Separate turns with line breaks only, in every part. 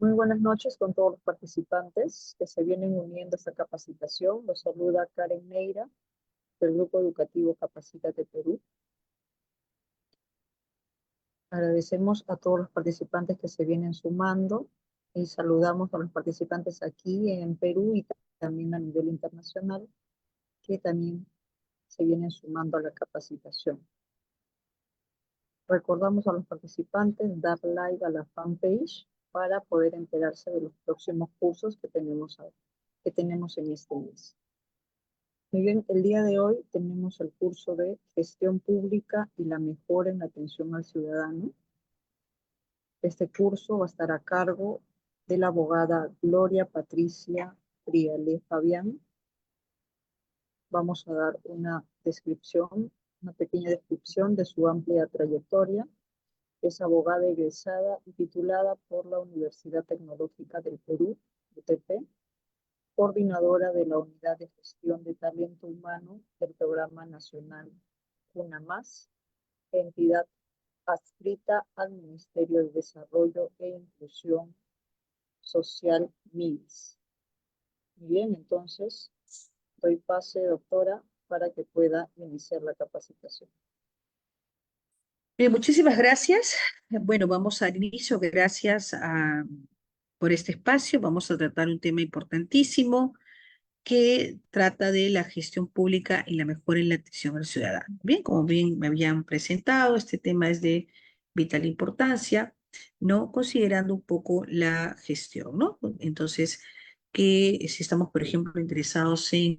Muy buenas noches con todos los participantes que se vienen uniendo a esta capacitación. Los saluda Karen Neira, del Grupo Educativo Capacítate Perú. Agradecemos a todos los participantes que se vienen sumando y saludamos a los participantes aquí en Perú y también a nivel internacional que también se vienen sumando a la capacitación. Recordamos a los participantes dar like a la fanpage para poder enterarse de los próximos cursos que tenemos en este mes. Muy bien, el día de hoy tenemos el curso de Gestión Pública y la Mejora en la Atención al Ciudadano. Este curso va a estar a cargo de la abogada Gloria Patricia Friale Fabián. Vamos a dar una pequeña descripción de su amplia trayectoria. Es abogada egresada y titulada por la Universidad Tecnológica del Perú, UTP, coordinadora de la Unidad de Gestión de Talento Humano del Programa Nacional UNAMás, entidad adscrita al Ministerio de Desarrollo e Inclusión Social, MIDES. Muy bien, entonces doy pase, doctora, para que pueda iniciar la capacitación.
Bien, muchísimas gracias. Bueno, vamos al inicio. Por este espacio. Vamos a tratar un tema importantísimo que trata de la gestión pública y la mejora en la atención al ciudadano. Bien, como bien me habían presentado, este tema es de vital importancia, ¿no? Considerando un poco la gestión, ¿no? Entonces, que si estamos, por ejemplo, interesados en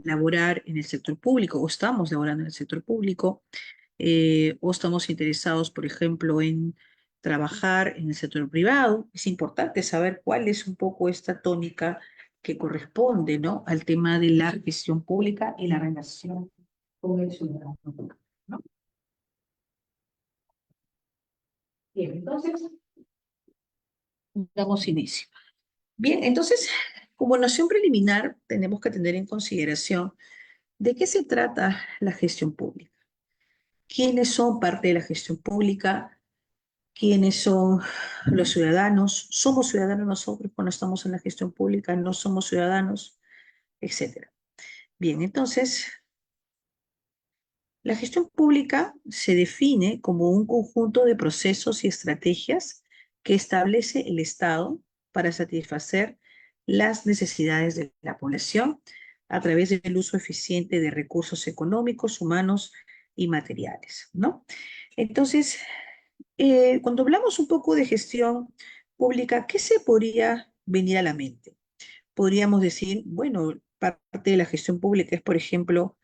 laborar en el sector público o estamos laborando en el sector público, o estamos interesados, por ejemplo, en trabajar en el sector privado, es importante saber cuál es un poco esta tónica que corresponde, ¿no?, al tema de la gestión pública y la relación con el ciudadano, ¿no? Bien, entonces, damos inicio. Bien, entonces, como noción preliminar, tenemos que tener en consideración de qué se trata la gestión pública. ¿Quiénes son parte de la gestión pública? ¿Quiénes son los ciudadanos? ¿Somos ciudadanos nosotros cuando estamos en la gestión pública? ¿No somos ciudadanos? Etcétera. Bien, entonces, la gestión pública se define como un conjunto de procesos y estrategias que establece el Estado para satisfacer las necesidades de la población a través del uso eficiente de recursos económicos, humanos y materiales, ¿no? Entonces, cuando hablamos un poco de gestión pública, ¿qué se podría venir a la mente? Podríamos decir, bueno, parte de la gestión pública es, por ejemplo,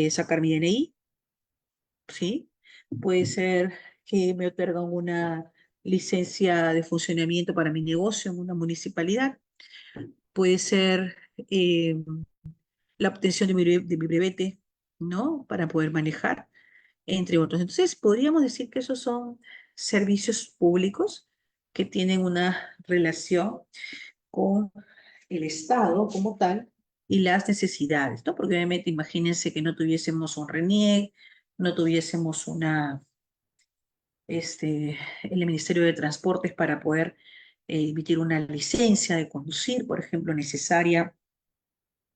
sacar mi DNI, ¿sí? Puede ser que me otorgan una licencia de funcionamiento para mi negocio en una municipalidad. Puede ser la obtención de mi brevete, ¿no? Para poder manejar, entre otros. Entonces, podríamos decir que esos son servicios públicos que tienen una relación con el Estado como tal y las necesidades, ¿no? Porque obviamente imagínense que no tuviésemos un RENIEC, no tuviésemos el Ministerio de Transportes para poder emitir una licencia de conducir, por ejemplo, necesaria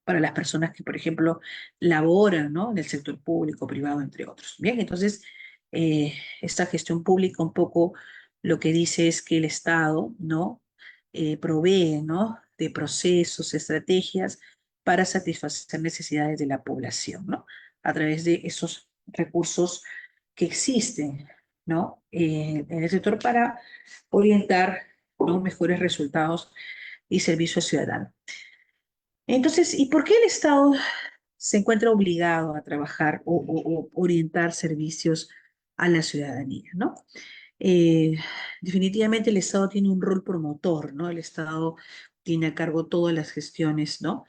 para las personas que, por ejemplo, laboran, ¿no?, en el sector público, privado, entre otros. Bien, entonces, esta gestión pública un poco lo que dice es que el Estado, ¿no?, provee, ¿no?, de procesos, estrategias para satisfacer necesidades de la población, ¿no?, a través de esos recursos que existen, ¿no?, en el sector para orientar, ¿no?, mejores resultados y servicio ciudadano. Entonces, ¿y por qué el Estado se encuentra obligado a trabajar o orientar servicios a la ciudadanía, ¿no? Eh, Definitivamente el Estado tiene un rol promotor, ¿no? El Estado tiene a cargo todas las gestiones, ¿no?,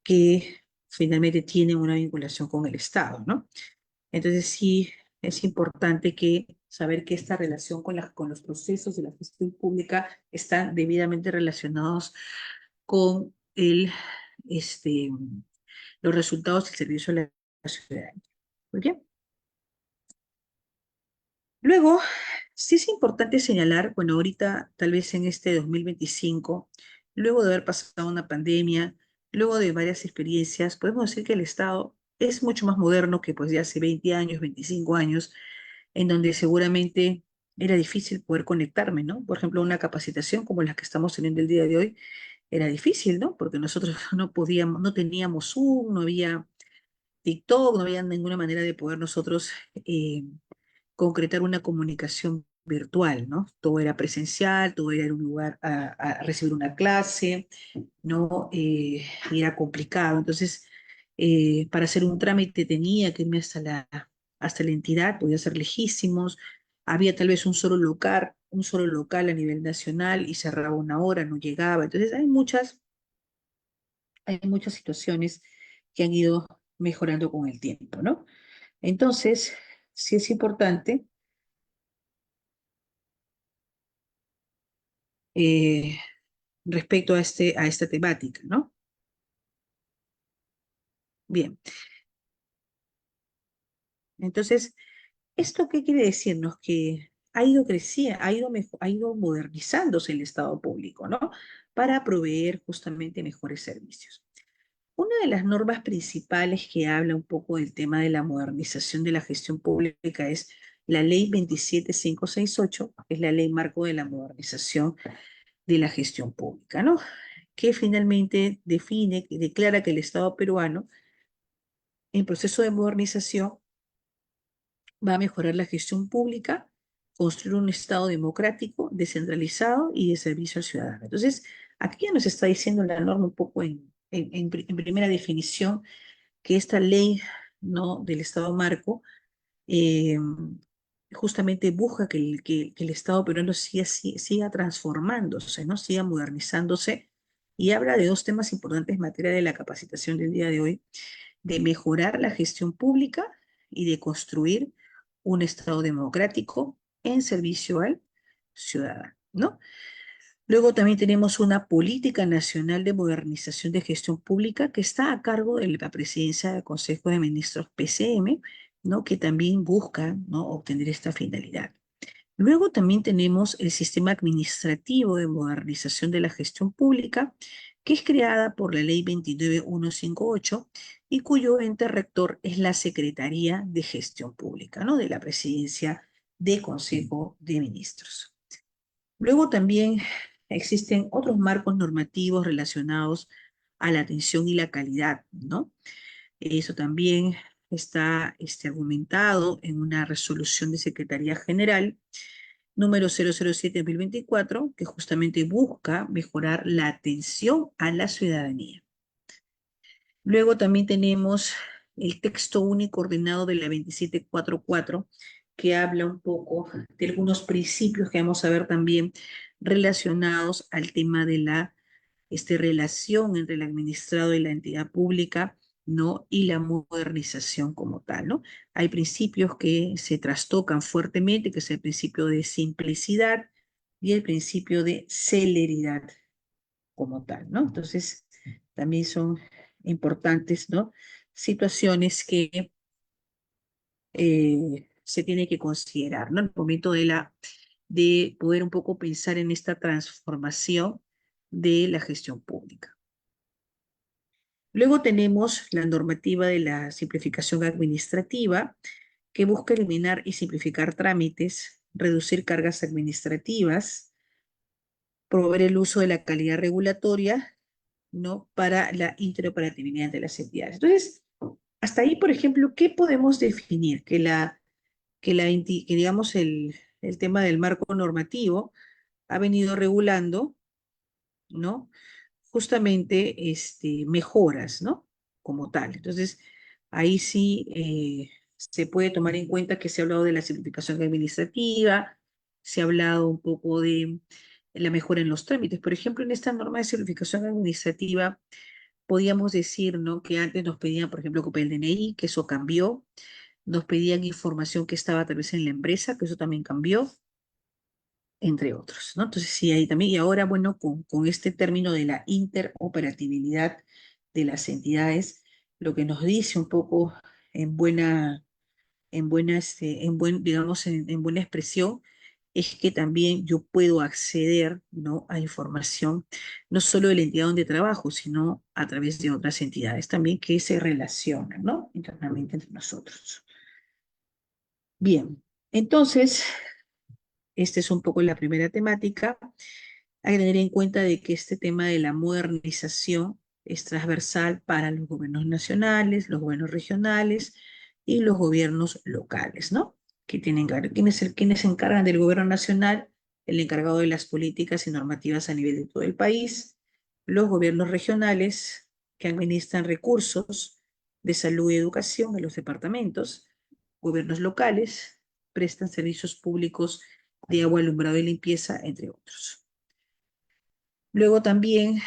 que finalmente tienen una vinculación con el Estado, ¿no? Entonces sí es importante saber que esta relación con los procesos de la gestión pública están debidamente relacionados con este, los resultados del servicio a la ciudadanía. Muy bien. Luego, Sí es importante señalar, bueno, ahorita tal vez en este 2025, luego de haber pasado una pandemia, luego de varias experiencias, podemos decir que el Estado es mucho más moderno que pues de hace 20 años, 25 años, en donde seguramente era difícil poder conectarme, ¿no? Por ejemplo, una capacitación como la que estamos teniendo el día de hoy era difícil, ¿no? Porque nosotros no podíamos, no teníamos Zoom, no había TikTok, no había ninguna manera de poder nosotros eh, concretar una comunicación virtual, ¿no? Todo era presencial, todo era en un lugar a recibir una clase, ¿no? Y era complicado. Entonces, para hacer un trámite tenía que irme hasta la entidad, podía ser lejísimos, había tal vez un solo local a nivel nacional y cerraba una hora, no llegaba. Entonces, hay muchas situaciones que han ido mejorando con el tiempo, ¿no? Entonces, sí es importante eh, respecto a esta temática, ¿no? Bien, entonces, ¿esto qué quiere decirnos? Que ha ido creciendo, ha ido modernizándose el Estado público, ¿no? Para proveer justamente mejores servicios. Una de las normas principales que habla un poco del tema de la modernización de la gestión pública es la Ley 27568, que es la ley marco de la modernización de la gestión pública, ¿no? Que finalmente define, que declara que el Estado peruano, en proceso de modernización, va a mejorar la gestión pública, construir un Estado democrático, descentralizado y de servicio al ciudadano. Entonces, aquí ya nos está diciendo la norma un poco en primera definición que esta ley, ¿no?, del Estado marco eh, justamente busca que el Estado peruano siga transformándose, ¿no? Siga modernizándose, y habla de dos temas importantes en materia de la capacitación del día de hoy: de mejorar la gestión pública y de construir un Estado democrático en servicio al ciudadano, ¿no? Luego también tenemos una política nacional de modernización de gestión pública que está a cargo de la presidencia del Consejo de Ministros PCM, ¿no? Que también busca, ¿no?, obtener esta finalidad. Luego también tenemos el sistema administrativo de modernización de la gestión pública, que es creada por la Ley 29158 y cuyo ente rector es la Secretaría de Gestión Pública, ¿no?, de la Presidencia del Consejo de Ministros. Luego también existen otros marcos normativos relacionados a la atención y la calidad, ¿no? Eso también está argumentado en una resolución de Secretaría General número 007/2024, que justamente busca mejorar la atención a la ciudadanía. Luego también tenemos el texto único ordenado de la 2744, que habla un poco de algunos principios que vamos a ver también relacionados al tema de la relación entre el administrado y la entidad pública, ¿no? Y la modernización como tal, ¿no? Hay principios que se trastocan fuertemente, que es el principio de simplicidad y el principio de celeridad como tal, ¿no? Entonces, también son importantes, ¿no?, situaciones que se tiene que considerar, ¿no?, en el momento de poder un poco pensar en esta transformación de la gestión pública. Luego tenemos la normativa de la simplificación administrativa, que busca eliminar y simplificar trámites, reducir cargas administrativas, promover el uso de la calidad regulatoria, ¿no?, para la interoperatividad de las entidades. Entonces, hasta ahí, por ejemplo, ¿qué podemos definir? Que digamos, el tema del marco normativo ha venido regulando, ¿no?, justamente mejoras, ¿no?, como tal. Entonces, ahí sí se puede tomar en cuenta que se ha hablado de la simplificación administrativa, se ha hablado un poco de la mejora en los trámites. Por ejemplo, en esta norma de simplificación administrativa, podíamos decir, ¿no?, que antes nos pedían, por ejemplo, copia del DNI, que eso cambió, nos pedían información que estaba tal vez en la empresa, que eso también cambió, entre otros, ¿no? Entonces, sí, ahí también, y ahora, bueno, con este término de la interoperabilidad de las entidades, lo que nos dice un poco en buena, digamos, en buena expresión, es que también yo puedo acceder, ¿no?, a información, no solo de la entidad donde trabajo, sino a través de otras entidades también que se relacionan, ¿no?, internamente entre nosotros. Bien, entonces, esta es un poco la primera temática. Hay que tener en cuenta de que este tema de la modernización es transversal para los gobiernos nacionales, los gobiernos regionales y los gobiernos locales, ¿no? Que tienen que ver quiénes se encargan del gobierno nacional, el encargado de las políticas y normativas a nivel de todo el país, los gobiernos regionales que administran recursos de salud y educación en los departamentos, gobiernos locales prestan servicios públicos de agua, alumbrado y limpieza, entre otros. Luego también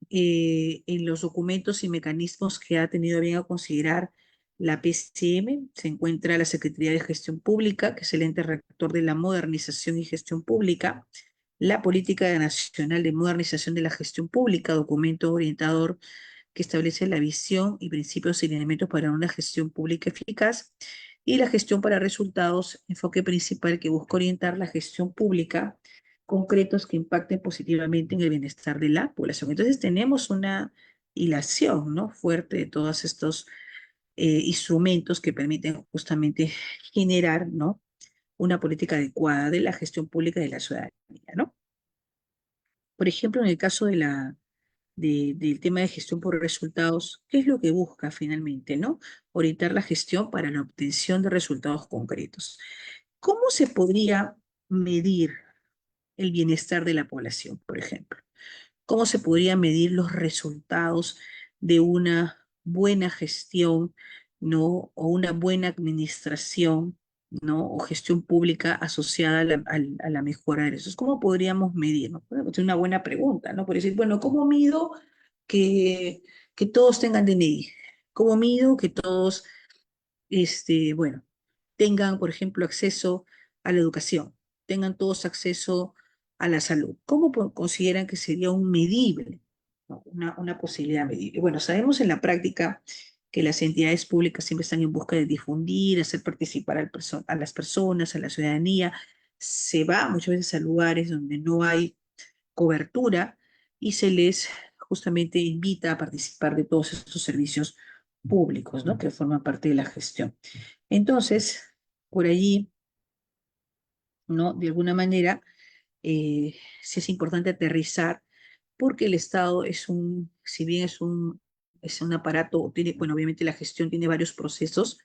en los documentos y mecanismos que ha tenido bien a considerar la PCM se encuentra la Secretaría de Gestión Pública, que es el ente rector de la modernización y gestión pública, la Política Nacional de Modernización de la Gestión Pública, documento orientador que establece la visión y principios y lineamientos para una gestión pública eficaz, y la gestión para resultados, enfoque principal que busca orientar la gestión pública concretos que impacten positivamente en el bienestar de la población. Entonces tenemos una hilación, ¿no?, fuerte de todos estos instrumentos que permiten justamente generar, ¿no?, una política adecuada de la gestión pública de la ciudadanía, ¿no? Por ejemplo, en el caso del tema de gestión por resultados, ¿qué es lo que busca finalmente, no? Orientar la gestión para la obtención de resultados concretos. ¿Cómo se podría medir el bienestar de la población, por ejemplo? ¿Cómo se podrían medir los resultados de una buena gestión, ¿no?, o una buena administración, ¿no?, o gestión pública asociada a la mejora de eso? ¿Cómo podríamos medirlo? Bueno, es una buena pregunta, ¿no? Por decir, bueno, ¿cómo mido que, que todos tengan DNI? ¿Cómo mido que todos, bueno, tengan, por ejemplo, acceso a la educación, tengan todos acceso a la salud? ¿Cómo consideran que sería un medible, ¿no?, una posibilidad medible? Bueno, sabemos en la práctica que las entidades públicas siempre están en busca de difundir, hacer participar a las personas, a la ciudadanía. Se va muchas veces a lugares donde no hay cobertura y se les justamente invita a participar de todos estos servicios públicos, ¿no?, que forman parte de la gestión. Entonces, por allí, ¿no?, de alguna manera, sí es importante aterrizar, porque el Estado si bien es un aparato, tiene, bueno, obviamente la gestión tiene varios procesos,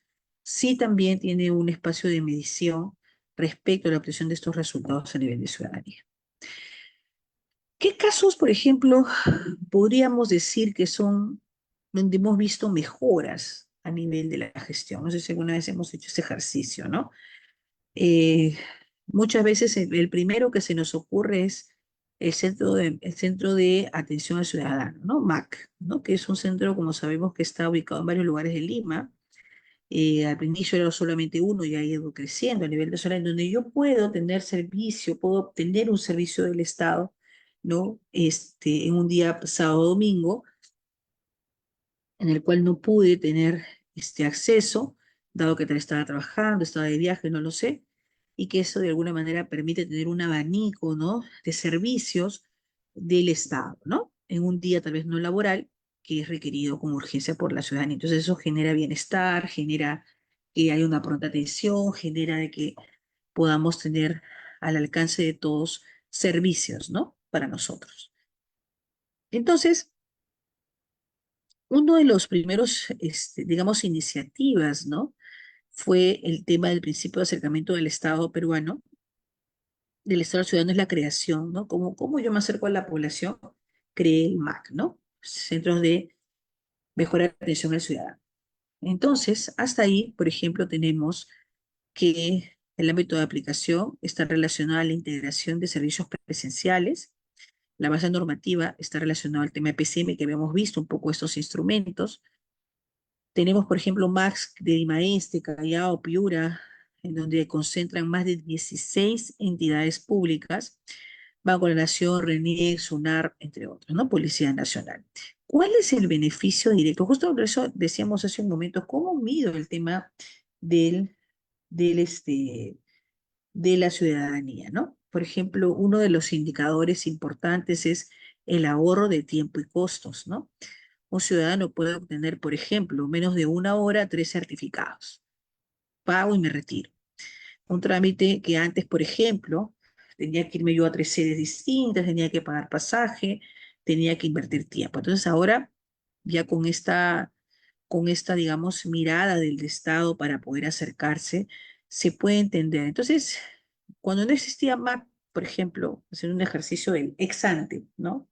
sí también tiene un espacio de medición respecto a la obtención de estos resultados a nivel de ciudadanía. ¿Qué casos, por ejemplo, podríamos decir que son donde hemos visto mejoras a nivel de la gestión? No sé si alguna vez hemos hecho ese ejercicio, ¿no? Eh, Muchas veces el primero que se nos ocurre es el Centro de Atención al Ciudadano, ¿no? MAC, ¿no?, que es un centro, como sabemos, que está ubicado en varios lugares de Lima. Al inicio era solamente uno y ha ido creciendo a nivel nacional, en donde yo puedo tener servicio, puedo obtener un servicio del Estado, ¿no? En un día sábado o domingo, en el cual no pude tener acceso, dado que estaba trabajando, estaba de viaje, no lo sé, y que eso de alguna manera permite tener un abanico, ¿no?, de servicios del Estado, ¿no?, en un día tal vez no laboral, que es requerido con urgencia por la ciudadanía. Entonces eso genera bienestar, genera que haya una pronta atención, genera de que podamos tener al alcance de todos servicios, ¿no?, para nosotros. Entonces, uno de los primeros, digamos, iniciativas, ¿no?, fue el tema del principio de acercamiento del Estado peruano, del Estado ciudadano, es la creación, ¿no? ¿Cómo yo me acerco a la población? Creé el MAC, ¿no? Centros de Mejora de Atención al Ciudadano. Entonces, hasta ahí, por ejemplo, tenemos que el ámbito de aplicación está relacionado a la integración de servicios presenciales. La base normativa está relacionada al tema de PCM, que habíamos visto un poco estos instrumentos. Tenemos, por ejemplo, Max de Imaeste, Callao, Piura, en donde concentran más de 16 entidades públicas, Banco de la Nación, RENIEC, SUNAR, entre otros, ¿no? Policía Nacional. ¿Cuál es el beneficio directo? Justo por eso decíamos hace un momento, ¿cómo mido el tema del, del, de la ciudadanía, ¿no? Por ejemplo, uno de los indicadores importantes es el ahorro de tiempo y costos, ¿no? Un ciudadano puede obtener, por ejemplo, menos de una hora, 3 certificados. Pago y me retiro. Un trámite que antes, por ejemplo, tenía que irme yo a 3 sedes distintas, tenía que pagar pasaje, tenía que invertir tiempo. Entonces ahora, ya con esta, digamos, mirada del Estado para poder acercarse, se puede entender. Entonces, cuando no existía MAP, por ejemplo, hacer un ejercicio del ex ante, ¿no?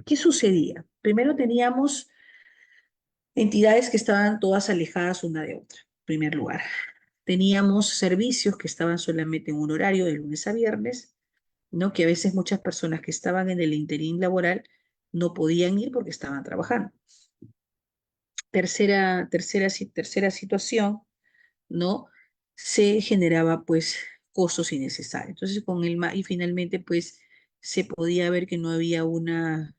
¿Qué sucedía? Primero teníamos entidades que estaban todas alejadas una de otra, en primer lugar. Teníamos servicios que estaban solamente en un horario de lunes a viernes, ¿no? Que a veces muchas personas que estaban en el interín laboral no podían ir porque estaban trabajando. Tercera situación, ¿no? Se generaba pues costos innecesarios. Entonces con el y finalmente pues se podía ver que no había una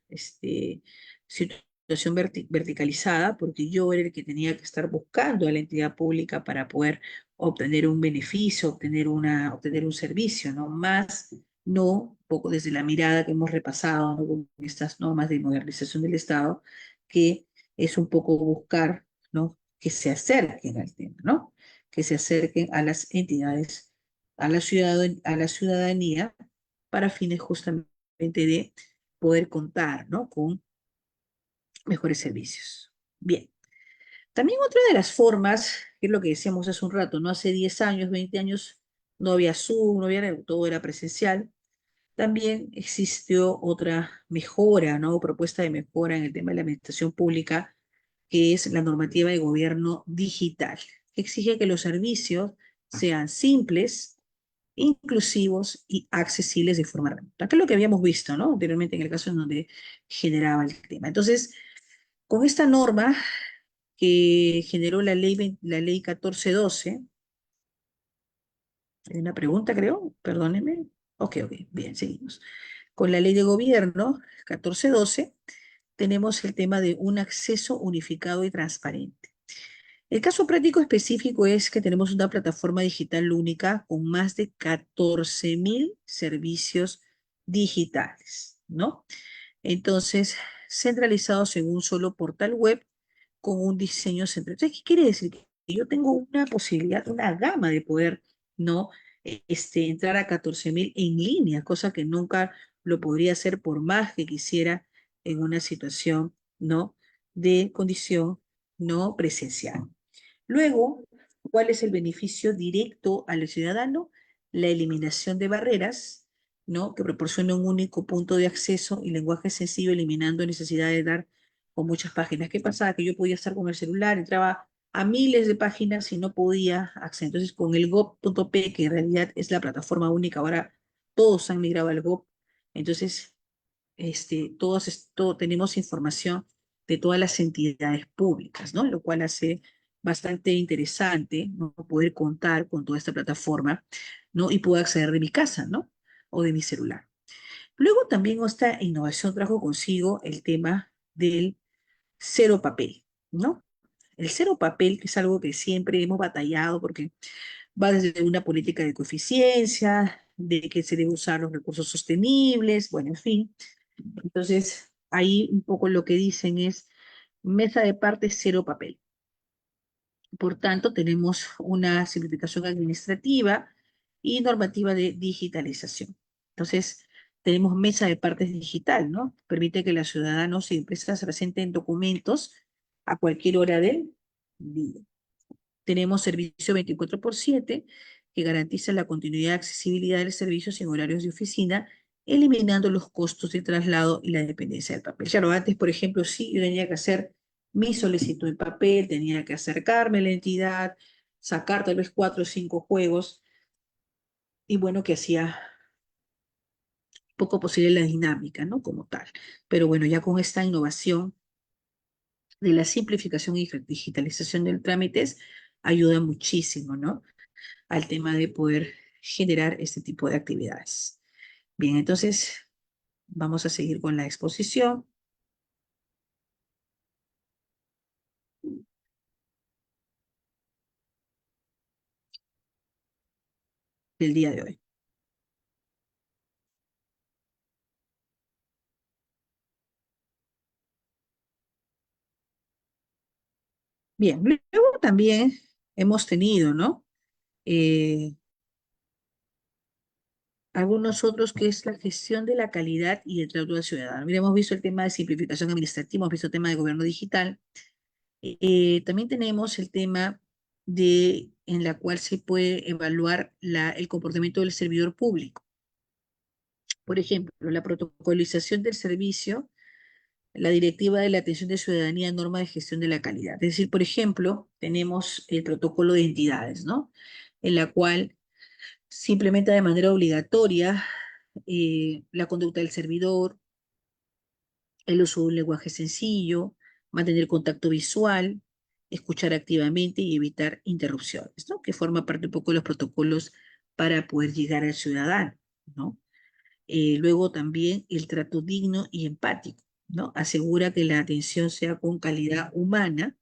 situación verticalizada porque yo era el que tenía que estar buscando a la entidad pública para poder obtener un beneficio, obtener un servicio, ¿no? Más no, poco desde la mirada que hemos repasado, ¿no? Con estas normas de modernización del Estado, que es un poco buscar, ¿no? Que se acerquen al tema, ¿no? Que se acerquen a las entidades, a la ciudadanía, para fines justamente de poder contar, ¿no? Con mejores servicios. Bien. También otra de las formas, que es lo que decíamos hace un rato, ¿no? Hace 10 años, 20 años, no había Zoom, no había, todo era presencial. También existió otra mejora, ¿no? Propuesta de mejora en el tema de la administración pública, que es la normativa de gobierno digital, que exige que los servicios sean simples, inclusivos y accesibles de forma remota, que es lo que habíamos visto, ¿no? Anteriormente en el caso en donde generaba el tema. Entonces, con esta norma que generó la ley 1412, hay una pregunta, creo, perdónenme. Ok, ok, bien, seguimos. Con la ley de gobierno 1412 tenemos el tema de un acceso unificado y transparente. El caso práctico específico es que tenemos una plataforma digital única con más de 14.000 servicios digitales, ¿no? Entonces, centralizados en un solo portal web con un diseño central. Entonces, ¿qué quiere decir? Que yo tengo una posibilidad, una gama de poder, ¿no? Entrar a 14.000 en línea, cosa que nunca lo podría hacer por más que quisiera en una situación, ¿no? De condición no presencial. Luego, ¿cuál es el beneficio directo al ciudadano? La eliminación de barreras, ¿no? Que proporciona un único punto de acceso y lenguaje sencillo, eliminando necesidad de dar con muchas páginas. ¿Qué pasaba? Que yo podía estar con el celular, entraba a miles de páginas y no podía acceder. Entonces, con el gov.p, que en realidad es la plataforma única, ahora todos han migrado al gov, entonces tenemos información de todas las entidades públicas, ¿no? Lo cual hace bastante interesante, ¿no? Poder contar con toda esta plataforma, ¿no? Y puedo acceder de mi casa, ¿no? O de mi celular. Luego también esta innovación trajo consigo el tema del cero papel, ¿no? El cero papel, que es algo que siempre hemos batallado porque va desde una política de coeficiencia, de que se debe usar los recursos sostenibles, bueno, en fin. Entonces, ahí un poco lo que dicen es mesa de partes, cero papel. Por tanto, tenemos una simplificación administrativa y normativa de digitalización. Entonces, tenemos mesa de partes digital, ¿no? Permite que los ciudadanos y empresas presenten documentos a cualquier hora del día. Tenemos servicio 24/7 que garantiza la continuidad y accesibilidad del servicio sin horarios de oficina, eliminando los costos de traslado y la dependencia del papel. Claro, antes, por ejemplo, sí, yo tenía que hacer mi solicitud en papel, tenía que acercarme a la entidad, sacar tal vez 4 o 5 juegos, y bueno, que hacía poco posible la dinámica, ¿no? Como tal. Pero bueno, ya con esta innovación de la simplificación y digitalización de trámites, ayuda muchísimo, ¿no? Al tema de poder generar este tipo de actividades. Bien, entonces vamos a seguir con la exposición. del día de hoy. Bien, luego también hemos tenido, ¿no? Eh, algunos otros que es la gestión de la calidad y el trato al ciudadano. Mira, hemos visto el tema de simplificación administrativa, hemos visto el tema de gobierno digital. También tenemos el tema en la cual se puede evaluar el comportamiento del servidor público. Por ejemplo, la protocolización del servicio, la directiva de la atención de ciudadanía, norma de gestión de la calidad. Es decir, por ejemplo, tenemos el protocolo de entidades, ¿no? En la cual se implementa de manera obligatoria la conducta del servidor, el uso de un lenguaje sencillo, mantener contacto visual, escuchar activamente y evitar interrupciones, ¿no? Que forma parte un poco de los protocolos para poder llegar al ciudadano, ¿no? Luego también el trato digno y empático, ¿no? Asegura que la atención sea con calidad humana,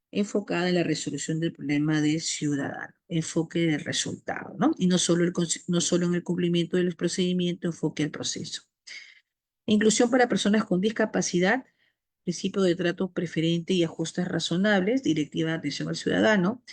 enfocada en la resolución del problema del ciudadano, enfoque del resultado, ¿no? Y no solo en el cumplimiento de los procedimientos, enfoque al proceso. Inclusión para personas con discapacidad, principio de trato preferente y ajustes razonables, directiva de atención al ciudadano,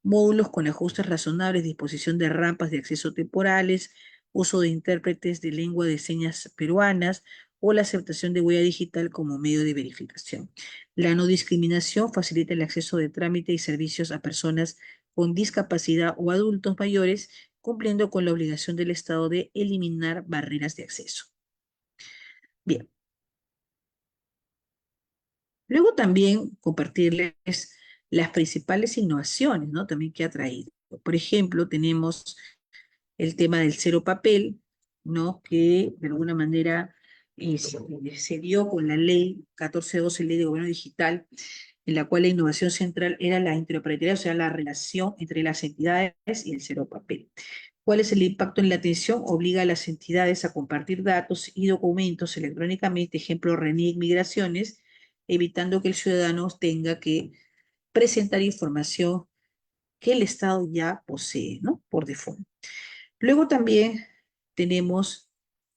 módulos con ajustes razonables, disposición de rampas de acceso temporales, uso de intérpretes de lengua de señas peruanas o la aceptación de huella digital como medio de verificación. La no discriminación facilita el acceso de trámite y servicios a personas con discapacidad o adultos mayores, cumpliendo con la obligación del Estado de eliminar barreras de acceso. Bien, luego también compartirles las principales innovaciones, ¿no? También que ha traído. Por ejemplo, tenemos el tema del cero papel, ¿no? Que de alguna manera se dio con la ley 1412, ley de gobierno digital, en la cual la innovación central era la interoperabilidad, o sea, la relación entre las entidades y el cero papel. ¿Cuál es el impacto en la atención? Obliga a las entidades a compartir datos y documentos electrónicamente, ejemplo, RENIEC Migraciones, evitando que el ciudadano tenga que presentar información que el Estado ya posee, ¿no? Por default. Luego también tenemos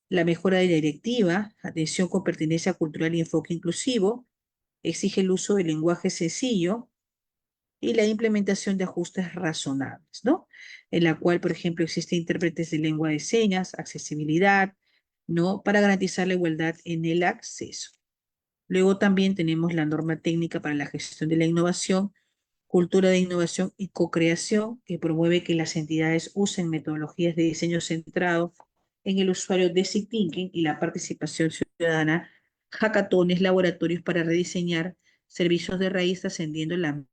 la mejora de la directiva, atención con pertenencia cultural y enfoque inclusivo, exige el uso del lenguaje sencillo y la implementación de ajustes razonables, ¿no? En la cual, por ejemplo, existen intérpretes de lengua de señas, accesibilidad, ¿no? Para garantizar la igualdad en el acceso. Luego también tenemos la norma técnica para la gestión de la innovación, cultura de innovación y co-creación, que promueve que las entidades usen metodologías de diseño centrado en el usuario Design Thinking y la participación ciudadana, hackatones, laboratorios para rediseñar servicios de raíz ascendiendo la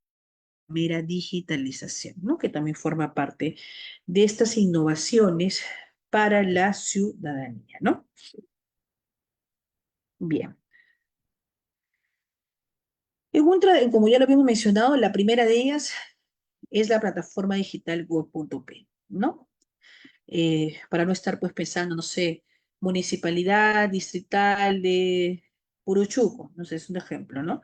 mera digitalización, ¿no? Que también forma parte de estas innovaciones para la ciudadanía, ¿no? Bien. Como ya lo habíamos mencionado, la primera de ellas es la plataforma digital go.p, ¿no? Para no estar pues pensando, no sé, municipalidad distrital de Puruchuco, no sé, es un ejemplo, ¿no?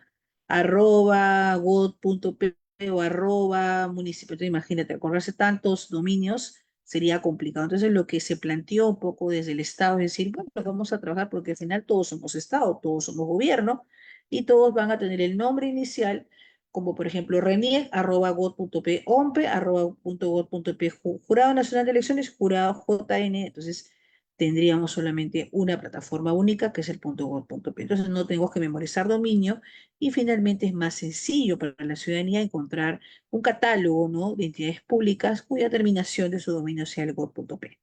Arroba god.p o arroba municipio, imagínate, acordarse tantos dominios sería complicado. Entonces lo que se planteó un poco desde el Estado es decir, bueno, pues vamos a trabajar porque al final todos somos Estado, todos somos gobierno y todos van a tener el nombre inicial como por ejemplo reniec@god.p, ompe@god.p, Jurado Nacional de Elecciones, Jurado JN, entonces tendríamos solamente una plataforma única que es el .god.p. Entonces no tenemos que memorizar dominio y finalmente es más sencillo para la ciudadanía encontrar un catálogo, ¿no? de entidades públicas cuya terminación de su dominio sea el god.p.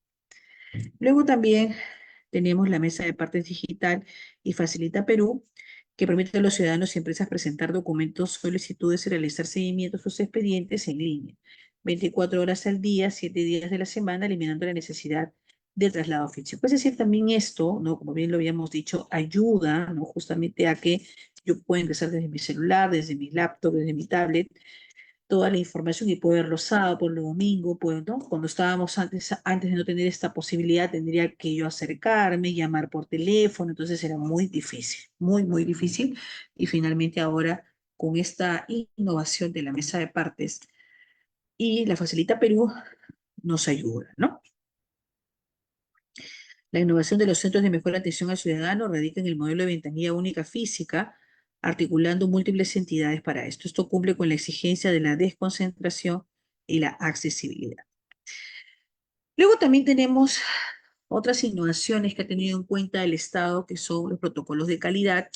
Luego también tenemos la mesa de partes digital y Facilita Perú, que permite a los ciudadanos y empresas presentar documentos, solicitudes y realizar seguimientos de sus expedientes en línea, 24 horas al día, 7 días de la semana, eliminando la necesidad del traslado físico. Es decir, también esto, ¿no? Como bien lo habíamos dicho, ayuda, ¿no? justamente a que yo pueda ingresar desde mi celular, desde mi laptop, desde mi tablet, toda la información y poder verlo sábado, por el domingo, pues, ¿no? Cuando estábamos antes de no tener esta posibilidad, tendría que yo acercarme, llamar por teléfono, entonces era muy difícil, muy, muy difícil. Y finalmente ahora, con esta innovación de la mesa de partes y la Facilita Perú, nos ayuda, ¿no? La innovación de los centros de mejor atención al ciudadano radica en el modelo de ventanilla única física, articulando múltiples entidades para esto. Esto cumple con la exigencia de la desconcentración y la accesibilidad. Luego también tenemos otras innovaciones que ha tenido en cuenta el Estado, que son los protocolos de calidad,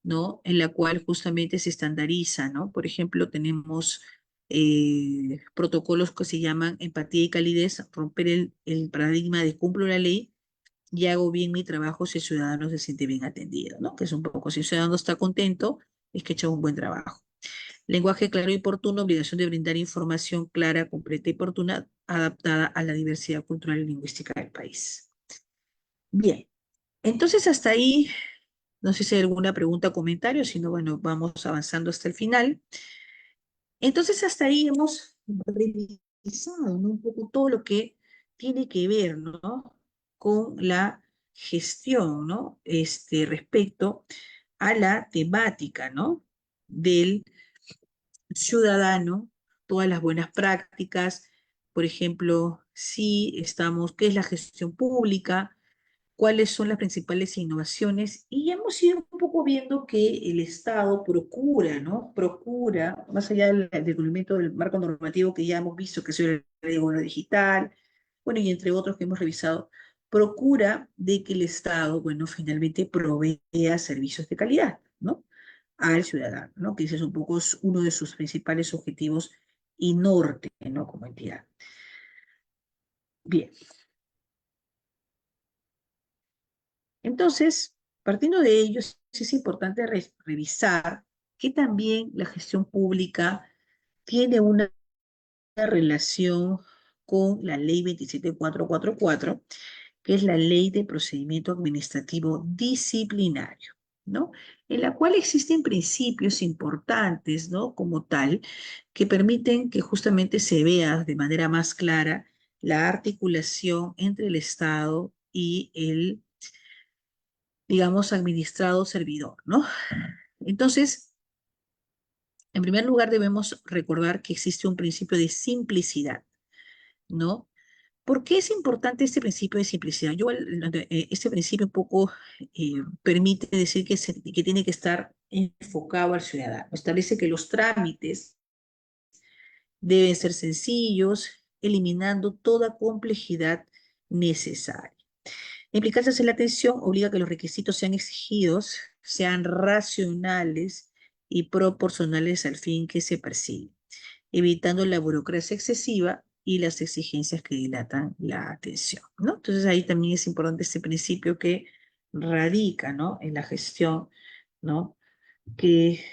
¿no? En la cual justamente se estandariza, ¿no? Por ejemplo, tenemos protocolos que se llaman empatía y calidez, romper el paradigma de cumplo la ley y hago bien mi trabajo si el ciudadano se siente bien atendido, ¿no? Que es un poco, si el ciudadano está contento, es que ha hecho un buen trabajo. Lenguaje claro y oportuno, obligación de brindar información clara, completa y oportuna, adaptada a la diversidad cultural y lingüística del país. Bien, entonces hasta ahí, no sé si hay alguna pregunta o comentario, si no, bueno, vamos avanzando hasta el final. Entonces hasta ahí hemos revisado, ¿no? Un poco todo lo que tiene que ver, ¿no? Con la gestión, ¿no? Respecto a la temática, ¿no? Del ciudadano, todas las buenas prácticas, por ejemplo, si estamos, qué es la gestión pública, cuáles son las principales innovaciones, y ya hemos ido un poco viendo que el Estado procura, ¿no? Procura, más allá del cumplimiento del marco normativo que ya hemos visto, que es el Ley de Gobierno Digital, bueno, y entre otros que hemos revisado, procura de que el Estado, bueno, finalmente provea servicios de calidad, ¿no? Al ciudadano, ¿no? Que ese es un poco uno de sus principales objetivos y norte, ¿no? Como entidad. Bien, entonces, partiendo de ello, es importante revisar que también la gestión pública tiene una relación con la ley 27444, que es la ley de procedimiento administrativo disciplinario, ¿no? En la cual existen principios importantes, ¿no? Como tal, que permiten que justamente se vea de manera más clara la articulación entre el Estado y el, digamos, administrado servidor, ¿no? Entonces, en primer lugar, debemos recordar que existe un principio de simplicidad, ¿no? ¿Por qué es importante este principio de simplicidad? Este principio un poco permite decir que tiene que estar enfocado al ciudadano. Establece que los trámites deben ser sencillos, eliminando toda complejidad necesaria. La implicancia en la atención obliga a que los requisitos sean exigidos, sean racionales y proporcionales al fin que se persigue, evitando la burocracia excesiva y las exigencias que dilatan la atención, ¿no? Entonces ahí también es importante este principio que radica, ¿no? En la gestión, ¿no? Que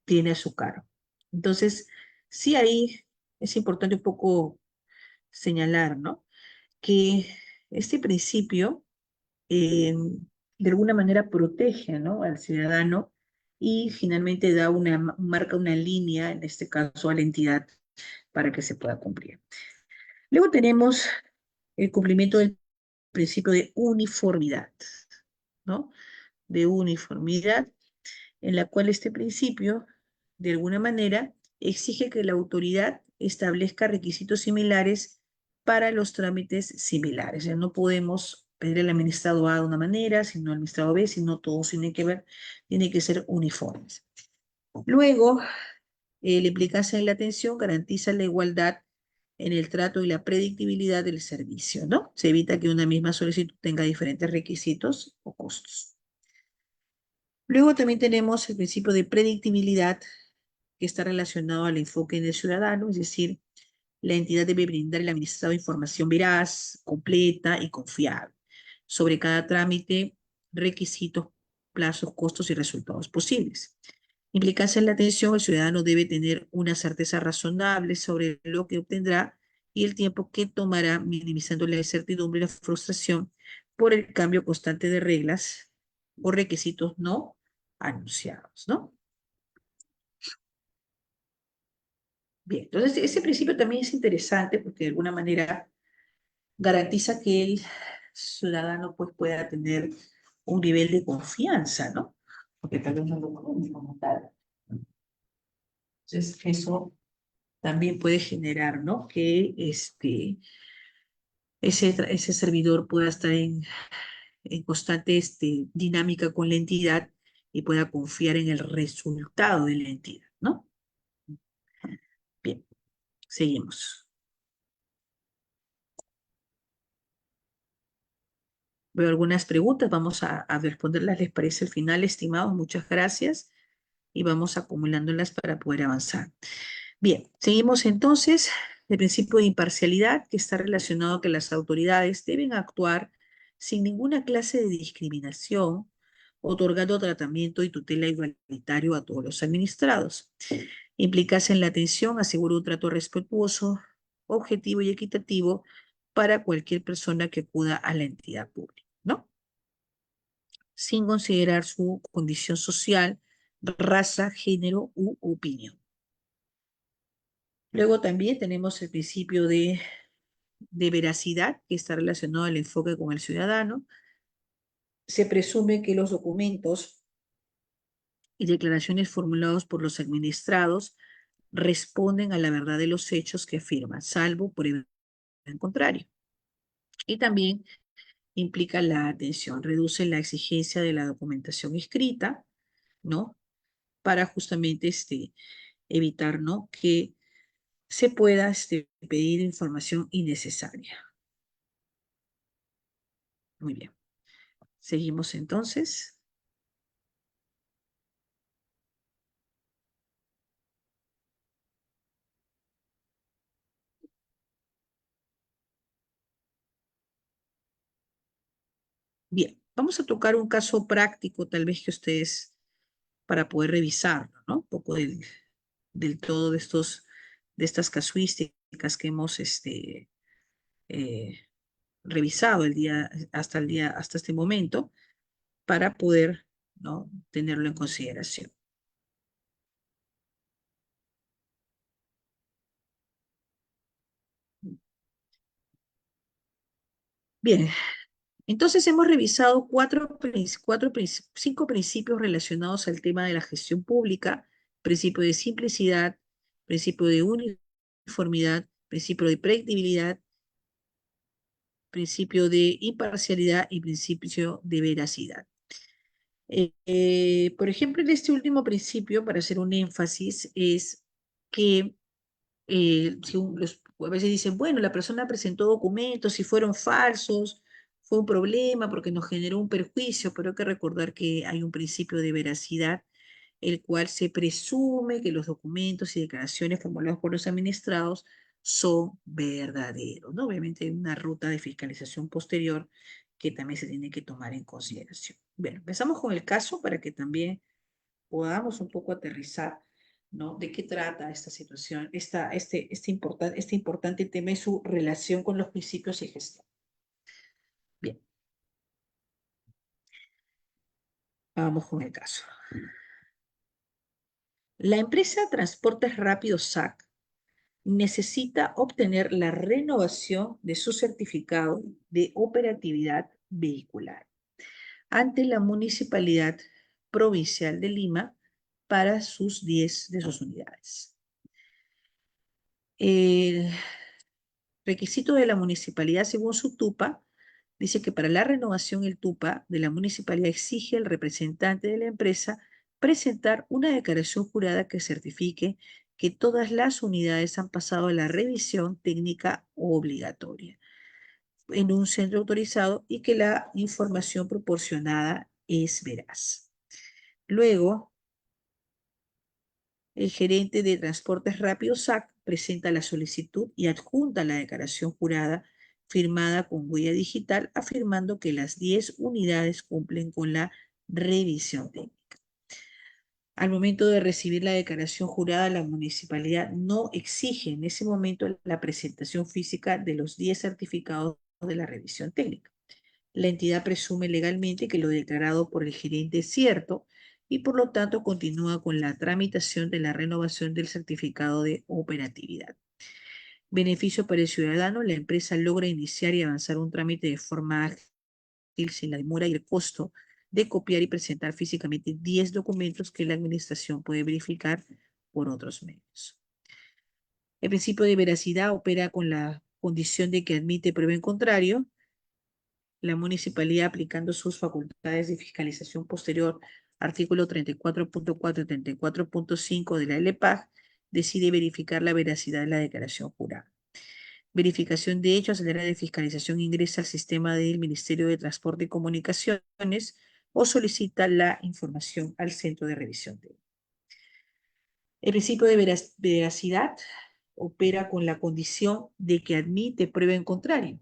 tiene a su cargo. Entonces, sí ahí es importante un poco señalar, ¿no? Que este principio de alguna manera protege, ¿no? Al ciudadano y finalmente marca una línea, en este caso a la entidad, para que se pueda cumplir. Luego tenemos el cumplimiento del principio de uniformidad, ¿no? De uniformidad, en la cual este principio, de alguna manera, exige que la autoridad establezca requisitos similares para los trámites similares. O sea, no podemos pedir al administrado A de una manera, sino al administrado B, sino todos tienen que ser uniformes. Luego, la implicancia en la atención garantiza la igualdad en el trato y la predictibilidad del servicio, ¿no? Se evita que una misma solicitud tenga diferentes requisitos o costos. Luego también tenemos el principio de predictibilidad que está relacionado al enfoque en el ciudadano, es decir, la entidad debe brindar al administrado información veraz, completa y confiable sobre cada trámite, requisitos, plazos, costos y resultados posibles. Implicancia en la atención, el ciudadano debe tener una certeza razonable sobre lo que obtendrá y el tiempo que tomará, minimizando la incertidumbre y la frustración por el cambio constante de reglas o requisitos no anunciados, ¿no? Bien, entonces ese principio también es interesante porque de alguna manera garantiza que el ciudadano pues, pueda tener un nivel de confianza, ¿no? Porque tal vez no lo conoce como tal. Entonces, eso también puede generar, ¿no? Que ese servidor pueda estar en constante dinámica con la entidad y pueda confiar en el resultado de la entidad, ¿no? Bien, seguimos. Veo algunas preguntas, vamos a responderlas, ¿les parece al final, estimados? Muchas gracias y vamos acumulándolas para poder avanzar. Bien, seguimos entonces. El principio de imparcialidad, que está relacionado a que las autoridades deben actuar sin ninguna clase de discriminación, otorgando tratamiento y tutela igualitario a todos los administrados. Implicarse en la atención, asegura un trato respetuoso, objetivo y equitativo para cualquier persona que acuda a la entidad pública, ¿no? Sin considerar su condición social, raza, género u opinión. Luego también tenemos el principio de veracidad, que está relacionado al enfoque con el ciudadano. Se presume que los documentos y declaraciones formulados por los administrados responden a la verdad de los hechos que afirman, salvo por el contrario. Y también implica la atención, reduce la exigencia de la documentación escrita, ¿no? Para justamente evitar, ¿no? Que se pueda pedir información innecesaria. Muy bien. Seguimos entonces. Bien, vamos a tocar un caso práctico, tal vez que ustedes, para poder revisarlo, ¿no? Un poco del todo de estas casuísticas que hemos eh, revisado hasta este momento, para poder, ¿no? Tenerlo en consideración. Bien, entonces hemos revisado cinco principios relacionados al tema de la gestión pública: principio de simplicidad, principio de uniformidad, principio de predictibilidad, principio de imparcialidad y principio de veracidad. Por ejemplo, en este último principio, para hacer un énfasis, es que a veces dicen, bueno, la persona presentó documentos y fueron falsos, fue un problema porque nos generó un perjuicio, pero hay que recordar que hay un principio de veracidad, el cual se presume que los documentos y declaraciones formulados por los administrados son verdaderos, ¿no? Obviamente hay una ruta de fiscalización posterior que también se tiene que tomar en consideración. Bueno, empezamos con el caso para que también podamos un poco aterrizar, ¿no? ¿De qué trata esta situación, este importante tema y su relación con los principios y gestión? Bien, vamos con el caso. La empresa Transportes Rápidos SAC necesita obtener la renovación de su certificado de operatividad vehicular ante la Municipalidad Provincial de Lima para sus 10 de sus unidades. El requisito de la municipalidad, según su TUPA, dice que para la renovación el TUPA de la municipalidad exige al representante de la empresa presentar una declaración jurada que certifique que todas las unidades han pasado la revisión técnica obligatoria en un centro autorizado y que la información proporcionada es veraz. Luego, el gerente de Transportes Rápidos SAC presenta la solicitud y adjunta la declaración jurada firmada con huella digital, afirmando que las 10 unidades cumplen con la revisión técnica. Al momento de recibir la declaración jurada, la municipalidad no exige en ese momento la presentación física de los 10 certificados de la revisión técnica. La entidad presume legalmente que lo declarado por el gerente es cierto y por lo tanto continúa con la tramitación de la renovación del certificado de operatividad. Beneficio para el ciudadano: la empresa logra iniciar y avanzar un trámite de forma ágil sin la demora y el costo de copiar y presentar físicamente 10 documentos que la administración puede verificar por otros medios. El principio de veracidad opera con condición de que admite prueba en contrario, la municipalidad, aplicando sus facultades de fiscalización posterior, artículo 34.4 y 34.5 de la LPAG, decide verificar la veracidad de la declaración jurada. Verificación de hechos, el área de fiscalización ingresa al sistema del Ministerio de Transporte y Comunicaciones o solicita la información al centro de revisión de. El principio de veracidad opera con la condición de que admite prueba en contrario.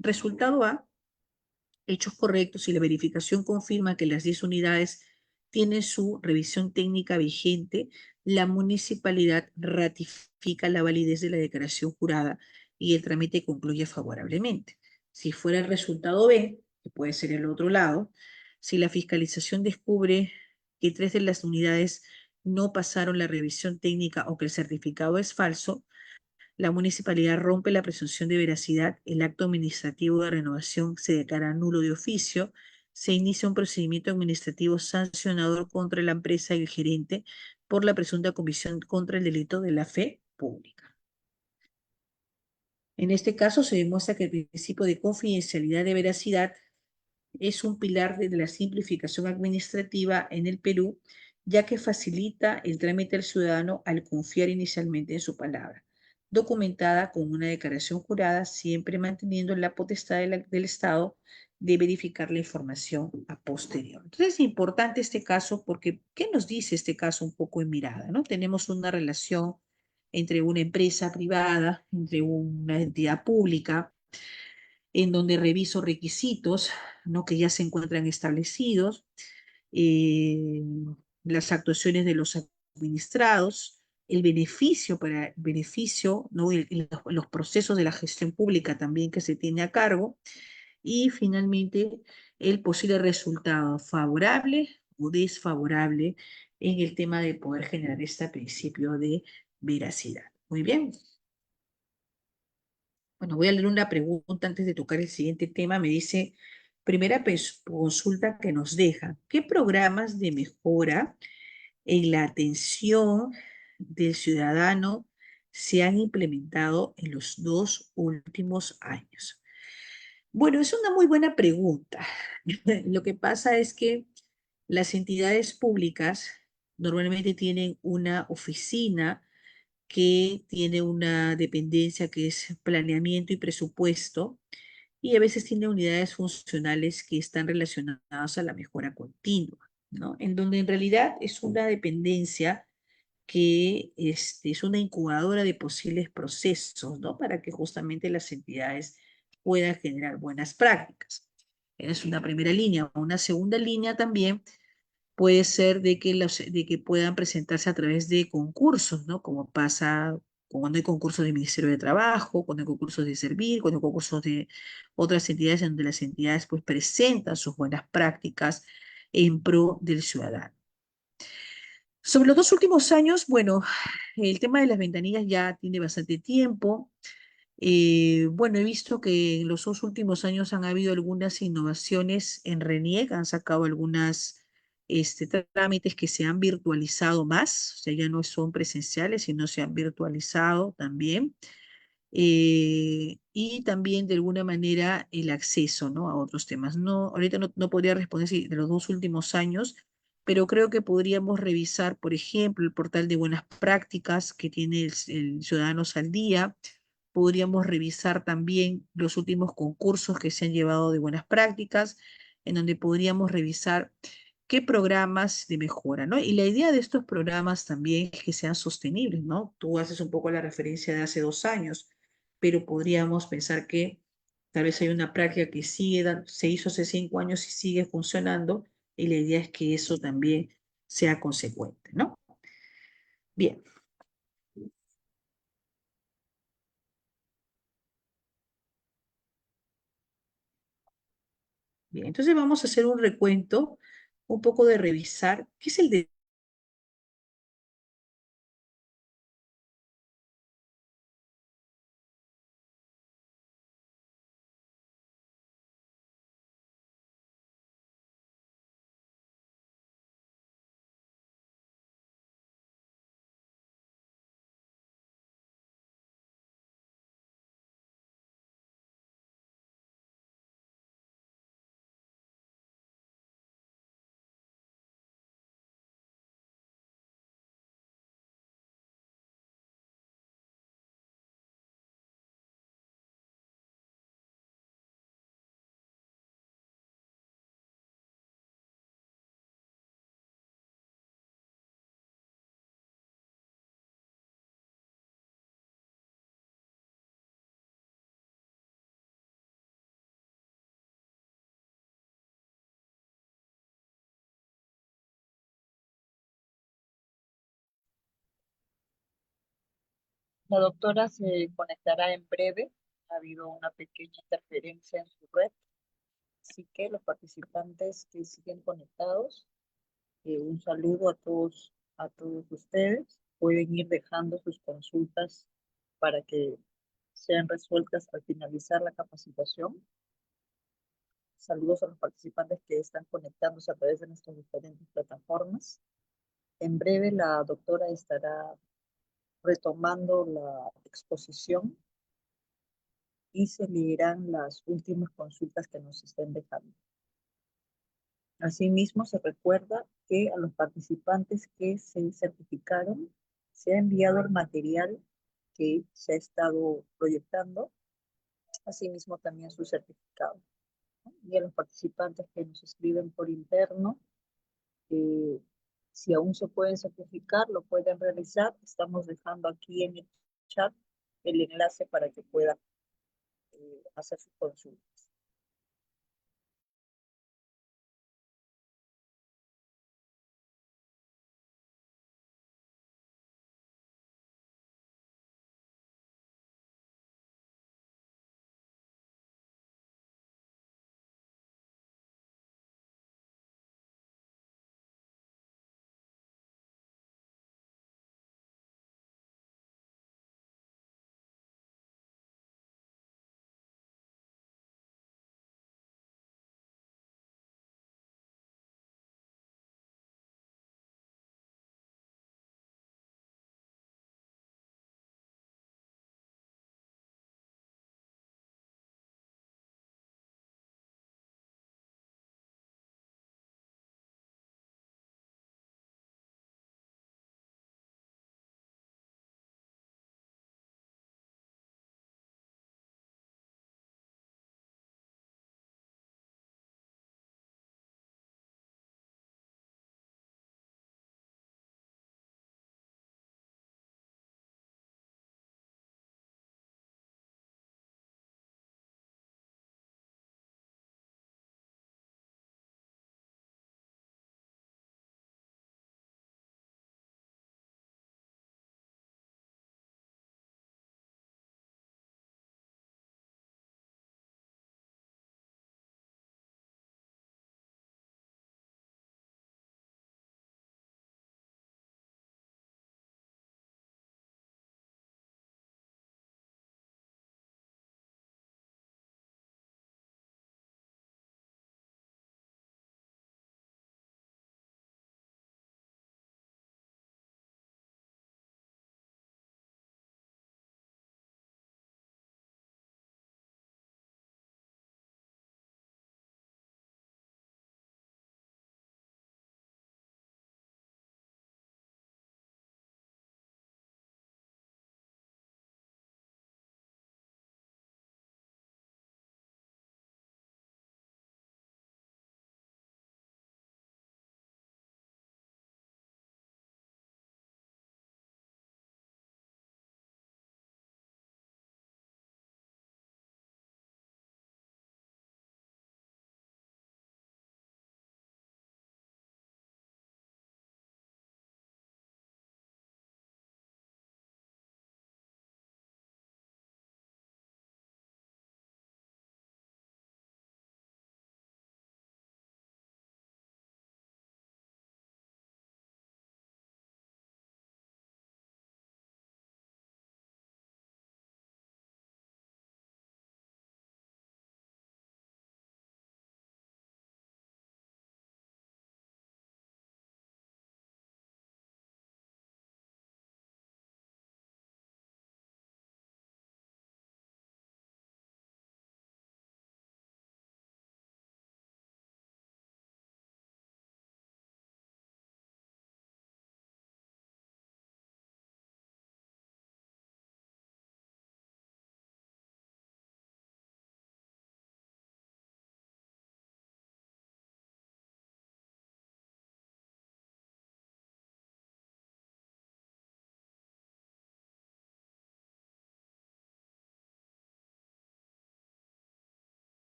Resultado A, hechos correctos y la verificación confirma que las 10 unidades tienen su revisión técnica vigente, la municipalidad ratifica la validez de la declaración jurada y el trámite concluye favorablemente. Si fuera el resultado B, que puede ser el otro lado, si la fiscalización descubre que 3 de las unidades no pasaron la revisión técnica o que el certificado es falso, la municipalidad rompe la presunción de veracidad, el acto administrativo de renovación se declara nulo de oficio, se inicia un procedimiento administrativo sancionador contra la empresa y el gerente por la presunta comisión contra el delito de la fe pública. En este caso se demuestra que el principio de confidencialidad y de veracidad es un pilar de la simplificación administrativa en el Perú, ya que facilita el trámite al ciudadano al confiar inicialmente en su palabra, documentada con una declaración jurada, siempre manteniendo la potestad del Estado de verificar la información a posterior. Entonces es importante este caso porque, ¿qué nos dice este caso un poco en mirada? ¿No? Tenemos una relación entre una empresa privada, entre una entidad pública, en donde reviso requisitos, ¿no? Que ya se encuentran establecidos, eh, las actuaciones de los administrados, el beneficio para beneficio, ¿no? Los procesos de la gestión pública también que se tiene a cargo, y finalmente el posible resultado favorable o desfavorable en el tema de poder generar este principio de veracidad. Muy bien. Bueno, voy a leer una pregunta antes de tocar el siguiente tema. Me dice, primera consulta que nos deja, ¿qué programas de mejora en la atención del ciudadano se han implementado en los 2 últimos años? Bueno, es una muy buena pregunta. Lo que pasa es que las entidades públicas normalmente tienen una oficina que tiene una dependencia que es planeamiento y presupuesto, y a veces tiene unidades funcionales que están relacionadas a la mejora continua, ¿no? En donde en realidad es una dependencia que es una incubadora de posibles procesos, ¿no? Para que justamente las entidades puedan generar buenas prácticas. Es una primera línea. Una segunda línea también puede ser de que puedan presentarse a través de concursos, ¿no? Como pasa cuando hay concursos del Ministerio de Trabajo, cuando hay concursos de Servir, cuando hay concursos de otras entidades en donde las entidades pues presentan sus buenas prácticas en pro del ciudadano. Sobre los 2 últimos años, bueno, el tema de las ventanillas ya tiene bastante tiempo. Bueno, he visto que en los 2 últimos años han habido algunas innovaciones en RENIEC, han sacado algunas trámites que se han virtualizado más, o sea, ya no son presenciales, sino se han virtualizado también. Y también de alguna manera el acceso, ¿no? A otros temas. No, ahorita no podría responder si de los 2 últimos años, pero creo que podríamos revisar, por ejemplo, el portal de buenas prácticas que tiene el Ciudadanos al Día. Podríamos revisar también los últimos concursos que se han llevado de buenas prácticas, en donde podríamos revisar qué programas de mejora, ¿no? Y la idea de estos programas también es que sean sostenibles, ¿no? Tú haces un poco la referencia de hace 2 años, pero podríamos pensar que tal vez hay una práctica que se hizo hace 5 años y sigue funcionando, y la idea es que eso también sea consecuente, ¿no? Bien. Bien, entonces vamos a hacer un recuento, un poco de revisar qué es el
La doctora se conectará en breve. Ha habido una pequeña interferencia en su red, así que los participantes que siguen conectados, un saludo a todos ustedes. Pueden ir dejando sus consultas para que sean resueltas al finalizar la capacitación. Saludos a los participantes que están conectándose a través de nuestras diferentes plataformas. En breve la doctora estará retomando la exposición y se leerán las últimas consultas que nos estén dejando. Asimismo, se recuerda que a los participantes que se certificaron se ha enviado el material que se ha estado proyectando, asimismo también su certificado, ¿no? Y a los participantes que nos escriben por interno, eh, si aún se pueden certificar, lo pueden realizar. Estamos dejando aquí en el chat el enlace para que puedan hacer sus consultas.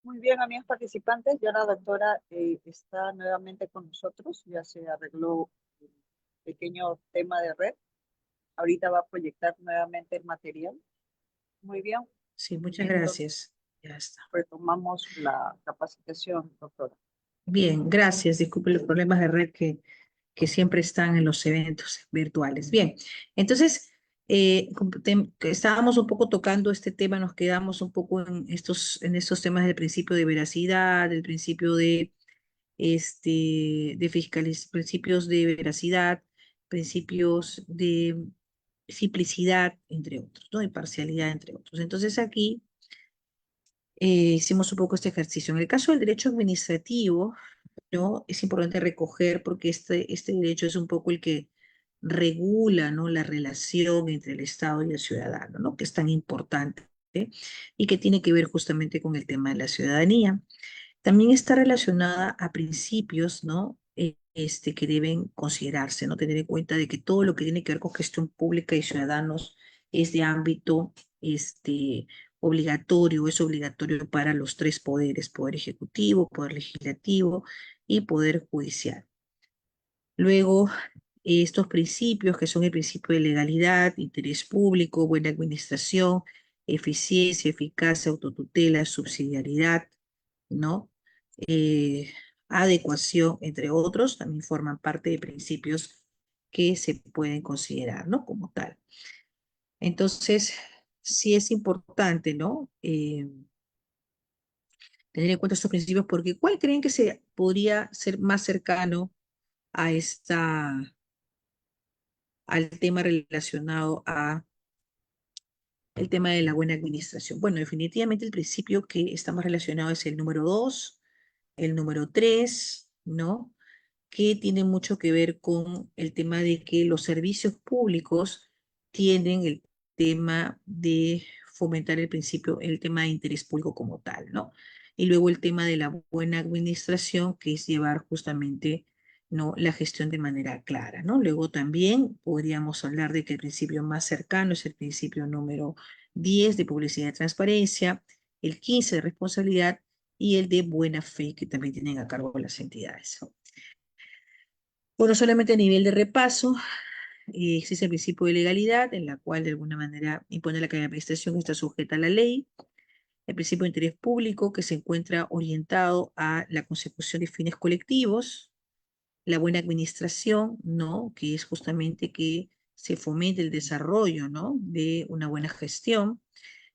Muy bien, amigos participantes, ya la doctora está nuevamente con nosotros, ya se arregló el pequeño tema de red. Ahorita va a proyectar nuevamente el material. Muy bien,
Sí, muchas
entonces
gracias. Ya está.
retomamos la capacitación, doctora.
Bien, gracias. Disculpe los problemas de red que siempre están en los eventos virtuales. Bien, entonces, que estábamos un poco tocando este tema, nos quedamos un poco en estos temas del principio de veracidad, del principio principios de veracidad, principios de simplicidad, entre otros, ¿no? De parcialidad, entre otros. Entonces aquí hicimos un poco este ejercicio. En el caso del derecho administrativo, ¿no? Es importante recoger porque este derecho es un poco el que regula, ¿no? La relación entre el Estado y el ciudadano, ¿no? Que es tan importante, ¿eh? Y que tiene que ver justamente con el tema de la ciudadanía. También está relacionada a principios, ¿no? Que deben considerarse, ¿no? Tener en cuenta de que todo lo que tiene que ver con gestión pública y ciudadanos es de ámbito, obligatorio, es obligatorio para los tres poderes, poder ejecutivo, poder legislativo y poder judicial. Luego, estos principios que son el principio de legalidad, interés público, buena administración, eficiencia, eficacia, autotutela, subsidiariedad, ¿no? Eh, Adecuación, entre otros, también forman parte de principios que se pueden considerar, ¿no? Como tal. Entonces, sí es importante, ¿no? Tener en cuenta estos principios porque ¿cuál creen que se podría ser más cercano a al tema relacionado a el tema de la buena administración? Bueno, definitivamente el principio que está más relacionado es el número 2, el número 3, ¿no? Que tiene mucho que ver con el tema de que los servicios públicos tienen el tema de fomentar el principio, el tema de interés público como tal, ¿no? Y luego el tema de la buena administración, que es llevar justamente, ¿no? La gestión de manera clara, ¿no? Luego también podríamos hablar de que el principio más cercano es el principio número 10 de publicidad y transparencia, el 15 de responsabilidad y el de buena fe que también tienen a cargo las entidades. Bueno, solamente a nivel de repaso, existe el principio de legalidad, en la cual de alguna manera impone la que la administración está sujeta a la ley, el principio de interés público, que se encuentra orientado a la consecución de fines colectivos, la buena administración, ¿no? Que es justamente que se fomente el desarrollo, ¿no? De una buena gestión,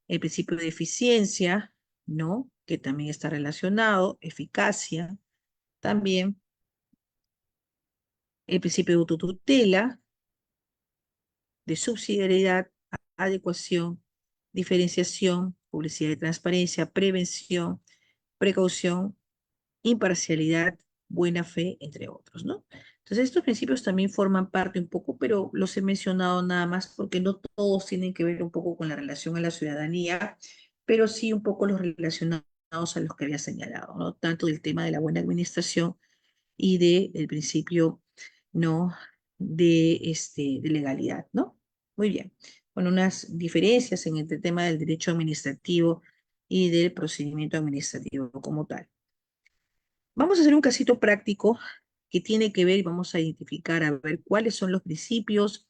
el principio de eficiencia, ¿no? Que también está relacionado, eficacia, también el principio de autotutela, de subsidiariedad, adecuación, diferenciación, publicidad y transparencia, prevención, precaución, imparcialidad, buena fe, entre otros, ¿no? Entonces, estos principios también forman parte un poco, pero los he mencionado nada más porque no todos tienen que ver un poco con la relación a la ciudadanía, pero sí un poco los relacionados a los que había señalado, ¿no? Tanto del tema de la buena administración y del principio, ¿no? De legalidad, ¿no? Muy bien. Bueno, unas diferencias en el tema del derecho administrativo y del procedimiento administrativo como tal. Vamos a hacer un casito práctico que tiene que ver y vamos a identificar a ver cuáles son los principios,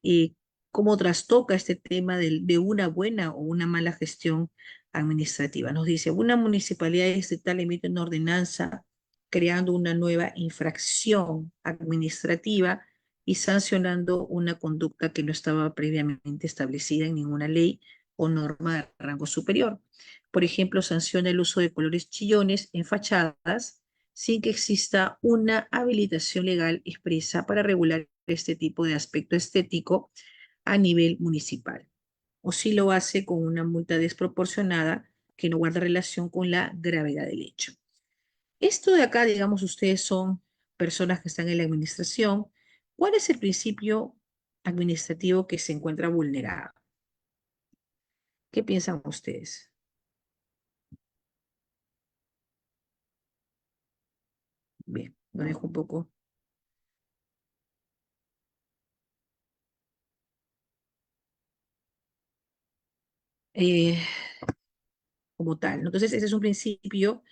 y cómo trastoca este tema de una buena o una mala gestión administrativa. Nos dice, una municipalidad estatal emite una ordenanza creando una nueva infracción administrativa y sancionando una conducta que no estaba previamente establecida en ninguna ley o norma de rango superior. Por ejemplo, sanciona el uso de colores chillones en fachadas sin que exista una habilitación legal expresa para regular este tipo de aspecto estético a nivel municipal. O si lo hace con una multa desproporcionada que no guarda relación con la gravedad del hecho. Esto de acá, digamos, ustedes son personas que están en la administración. ¿Cuál es el principio administrativo que se encuentra vulnerado? ¿Qué piensan ustedes? Bien, lo dejo un poco. Eh, como tal, ¿no? Entonces, ese es un principio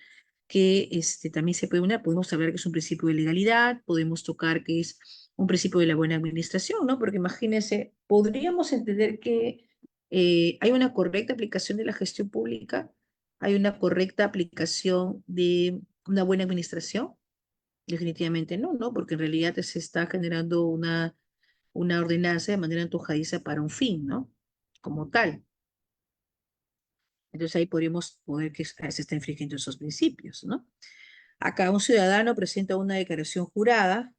que también se puede unir. Podemos hablar que es un principio de legalidad, podemos tocar que es un principio de la buena administración, ¿no? Porque imagínense, podríamos entender que hay una correcta aplicación de la gestión pública, hay una correcta aplicación de una buena administración. Definitivamente no, ¿no? Porque en realidad se está generando una ordenanza de manera antojadiza para un fin, ¿no? Como tal. Entonces ahí podríamos poder que se está infringiendo esos principios, ¿no? Acá un ciudadano presenta una declaración jurada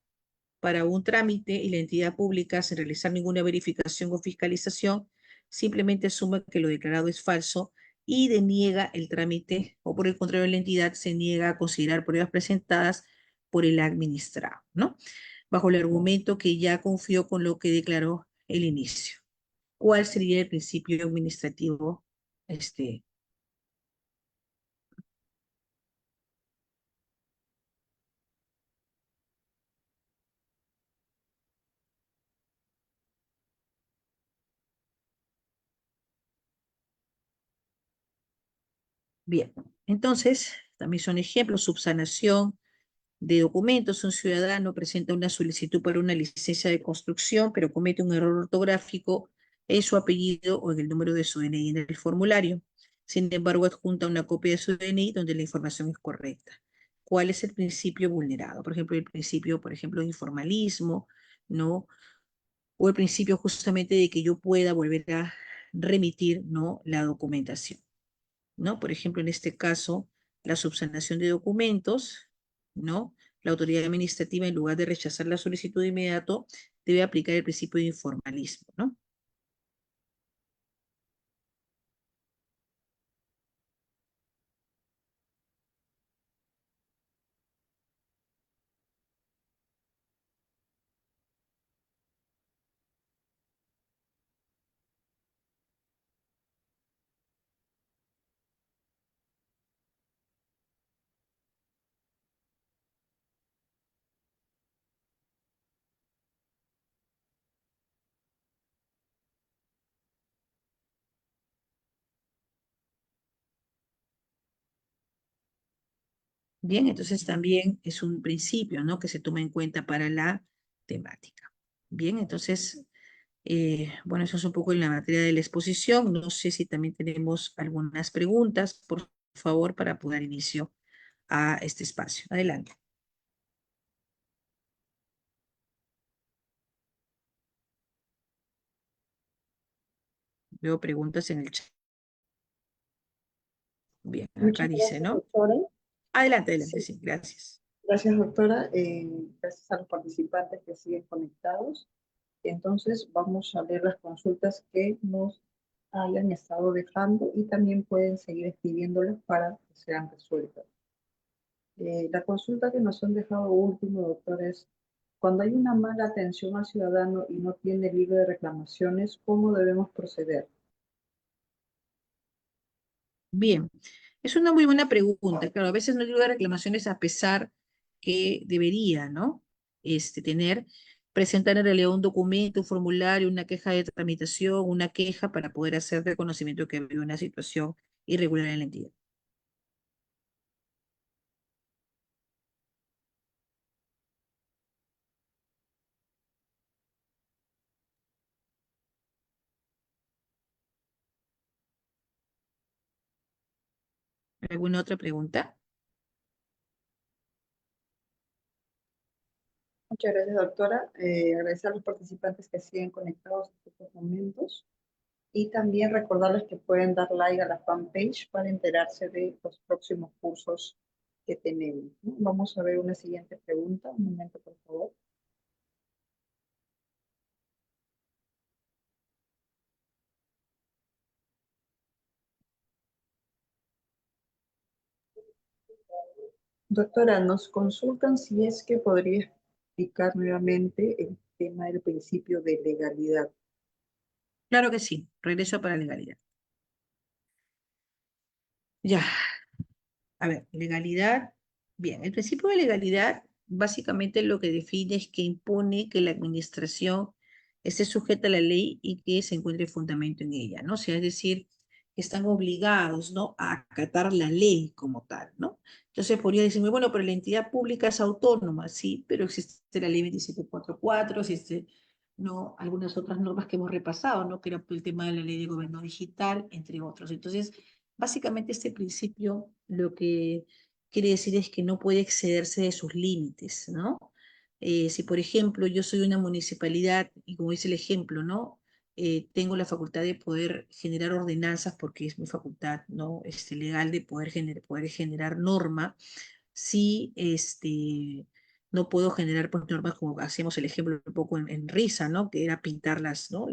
para un trámite y la entidad pública, sin realizar ninguna verificación o fiscalización, simplemente asume que lo declarado es falso y deniega el trámite, o por el contrario, la entidad se niega a considerar pruebas presentadas por el administrado, ¿no? Bajo el argumento que ya confió con lo que declaró el inicio. ¿Cuál sería el principio administrativo? Bien, entonces, también son ejemplos, subsanación de documentos. Un ciudadano presenta una solicitud para una licencia de construcción, pero comete un error ortográfico en su apellido o en el número de su DNI en el formulario. Sin embargo, adjunta una copia de su DNI donde la información es correcta. ¿Cuál es el principio vulnerado? Por ejemplo, el principio, por ejemplo, de informalismo, ¿no? O el principio justamente de que yo pueda volver a remitir, ¿no?, la documentación, ¿no? Por ejemplo, en este caso, la subsanación de documentos, ¿no? La autoridad administrativa, en lugar de rechazar la solicitud de inmediato, debe aplicar el principio de informalismo, ¿no? Bien, entonces también es un principio, ¿no?, que se toma en cuenta para la temática. Bien, entonces, bueno, eso es un poco en la materia de la exposición. No sé si también tenemos algunas preguntas, por favor, para poder dar inicio a este espacio. Adelante. Veo preguntas en el chat. Bien, acá
Muchas
dice,
gracias,
¿no?
doctora.
Adelante, adelante,
Sí,
sí, gracias.
gracias, doctora. Gracias a los participantes que siguen conectados. Entonces, vamos a ver las consultas que nos hayan estado dejando y también pueden seguir escribiéndolas para que sean resueltas. La consulta que nos han dejado último, doctor, es cuando hay una mala atención al ciudadano y no tiene libro de reclamaciones, ¿cómo debemos proceder?
Bien, es una muy buena pregunta. Claro, a veces no llega reclamaciones a pesar que debería, ¿no? Tener, presentar en realidad un documento, un formulario, una queja de tramitación, una queja para poder hacer reconocimiento que había una situación irregular en la entidad. ¿Alguna otra pregunta?
Muchas gracias, doctora. Agradecer a los participantes que siguen conectados en estos momentos y también recordarles que pueden dar like a la fanpage para enterarse de los próximos cursos que tenemos, ¿no? Vamos a ver una siguiente pregunta. Un momento, por favor. Doctora, nos consultan si es que podría explicar nuevamente el tema del principio de legalidad.
Claro que sí, regreso para legalidad. Ya, a ver, legalidad. Bien, el principio de legalidad básicamente lo que define es que impone que la administración esté sujeta a la ley y que se encuentre fundamento en ella, ¿no? O sea, es decir, que están obligados, ¿no?, a acatar la ley como tal, ¿no? Entonces podría decirme, bueno, pero la entidad pública es autónoma, sí, pero existe la ley 2744, existe, ¿no?, algunas otras normas que hemos repasado, ¿no?, que era el tema de la ley de gobierno digital, entre otros. Entonces, básicamente este principio lo que quiere decir es que no puede excederse de sus límites, ¿no? Si, por ejemplo, yo soy una municipalidad y como dice el ejemplo, ¿no?, tengo la facultad de poder generar ordenanzas porque es mi facultad, ¿no?, legal de poder generar norma, si no puedo generar pues, normas como hacíamos el ejemplo un poco en risa, ¿no?, que era pintar ¿no?,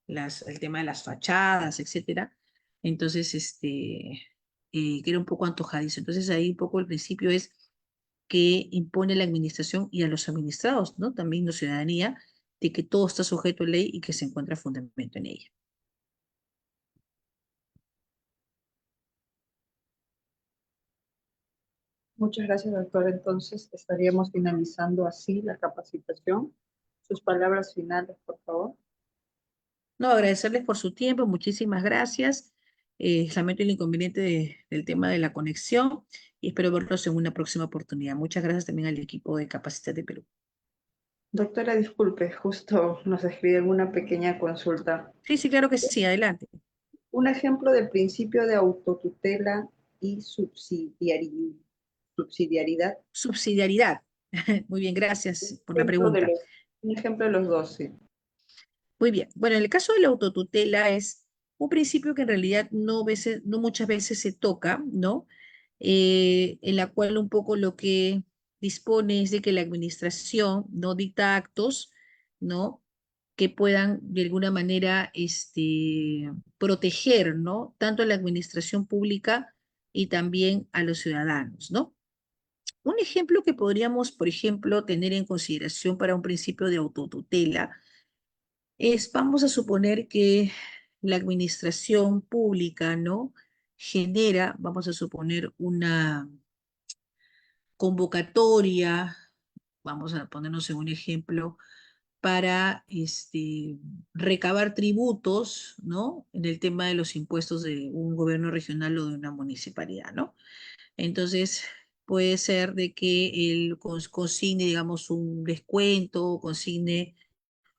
el tema de las fachadas, etcétera. Entonces, que era un poco antojadizo. Entonces ahí un poco el principio es que impone la administración y a los administrados, ¿no?, también la ciudadanía, de que todo está sujeto a ley y que se encuentra fundamento en ella.
Muchas gracias, doctor. Entonces, estaríamos finalizando así la capacitación. Sus palabras finales, por favor.
No, agradecerles por su tiempo, muchísimas gracias. Lamento el inconveniente del tema de la conexión y espero verlos en una próxima oportunidad. Muchas gracias también al equipo de Capacidad de Perú.
Doctora, disculpe, justo nos escriben una pequeña consulta.
Sí, sí, claro que sí, adelante.
Un ejemplo del principio de autotutela y subsidiariedad.
Subsidiariedad. Muy bien, gracias por la
Ejemplo de
pregunta.
un ejemplo de los dos, sí.
Muy bien. Bueno, en el caso de la autotutela es un principio que en realidad no muchas veces se toca, ¿no? En la cual un poco lo que dispone es de que la administración no dicta actos, ¿no?, que puedan de alguna manera proteger, ¿no?, tanto a la administración pública y también a los ciudadanos, ¿no? Un ejemplo que podríamos, por ejemplo, tener en consideración para un principio de autotutela vamos a suponer que la administración pública, ¿no?, genera, vamos a suponer, una convocatoria, vamos a ponernos en un ejemplo, para recabar tributos, ¿no?, en el tema de los impuestos de un gobierno regional o de una municipalidad, ¿no? Entonces, puede ser de que él consigne, digamos, un descuento, o consigne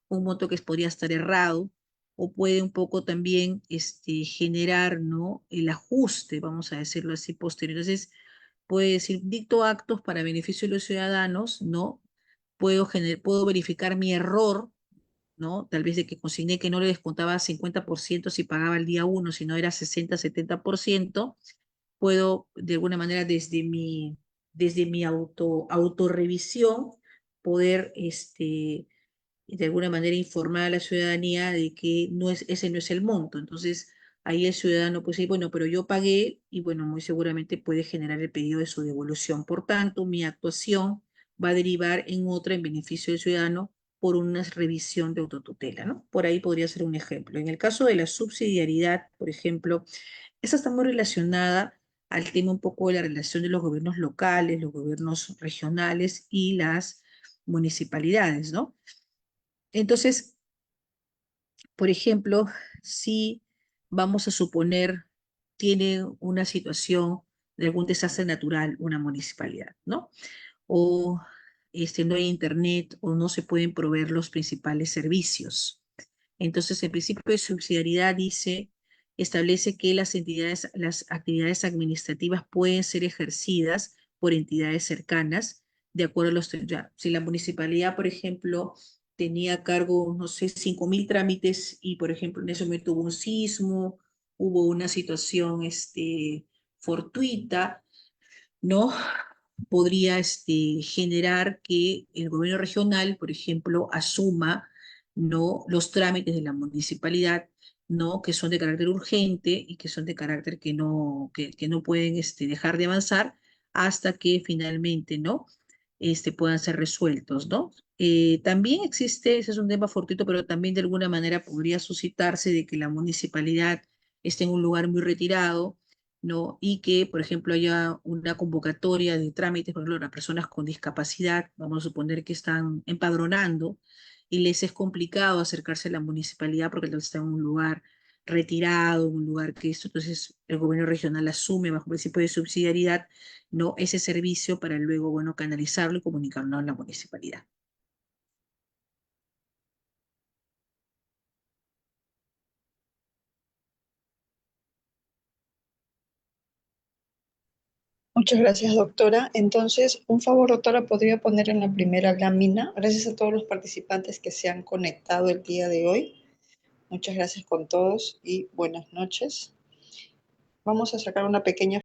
un monto que podría estar errado, o puede un poco también generar, ¿no?, el ajuste, vamos a decirlo así, posterior. Entonces, puede decir, dicto actos para beneficio de los ciudadanos, ¿no? Puedo verificar mi error, ¿no? Tal vez de que consigné que no le descontaba 50% si pagaba el día uno, sino era 60, 70%. Puedo, de alguna manera, desde mi autorrevisión, poder, de alguna manera informar a la ciudadanía de que ese no es el monto. Entonces, ahí el ciudadano puede decir, bueno, pero yo pagué y bueno, muy seguramente puede generar el pedido de su devolución. Por tanto, mi actuación va a derivar en otra en beneficio del ciudadano por una revisión de autotutela, ¿no? Por ahí podría ser un ejemplo. En el caso de la subsidiariedad, por ejemplo, esa está muy relacionada al tema un poco de la relación de los gobiernos locales, los gobiernos regionales y las municipalidades, ¿no? Entonces, por ejemplo, si vamos a suponer tiene una situación de algún desastre natural una municipalidad, ¿no? O no hay internet o no se pueden proveer los principales servicios. Entonces, el principio de subsidiariedad establece que las actividades administrativas pueden ser ejercidas por entidades cercanas de acuerdo a si la municipalidad, por ejemplo, tenía a cargo, no sé, 5.000 trámites y, por ejemplo, en ese momento hubo un sismo, hubo una situación fortuita, ¿no? Podría generar que el gobierno regional, por ejemplo, asuma, ¿no?, los trámites de la municipalidad, ¿no?, que son de carácter urgente y que son de carácter que no pueden dejar de avanzar hasta que finalmente, ¿no?, puedan ser resueltos, ¿no? También existe, ese es un tema fortuito, pero también de alguna manera podría suscitarse de que la municipalidad esté en un lugar muy retirado, ¿no? Y que, por ejemplo, haya una convocatoria de trámites, por ejemplo, las personas con discapacidad, vamos a suponer que están empadronando y les es complicado acercarse a la municipalidad porque está en un lugar retirado, un lugar que esto, entonces el gobierno regional asume bajo principio de subsidiariedad, no ese servicio para luego, bueno, canalizarlo y comunicarlo a la municipalidad.
Muchas gracias, doctora. Entonces, un favor, doctora, ¿podría poner en la primera lámina? Gracias a todos los participantes que se han conectado el día de hoy. Muchas gracias con todos y buenas noches. Vamos a sacar una pequeña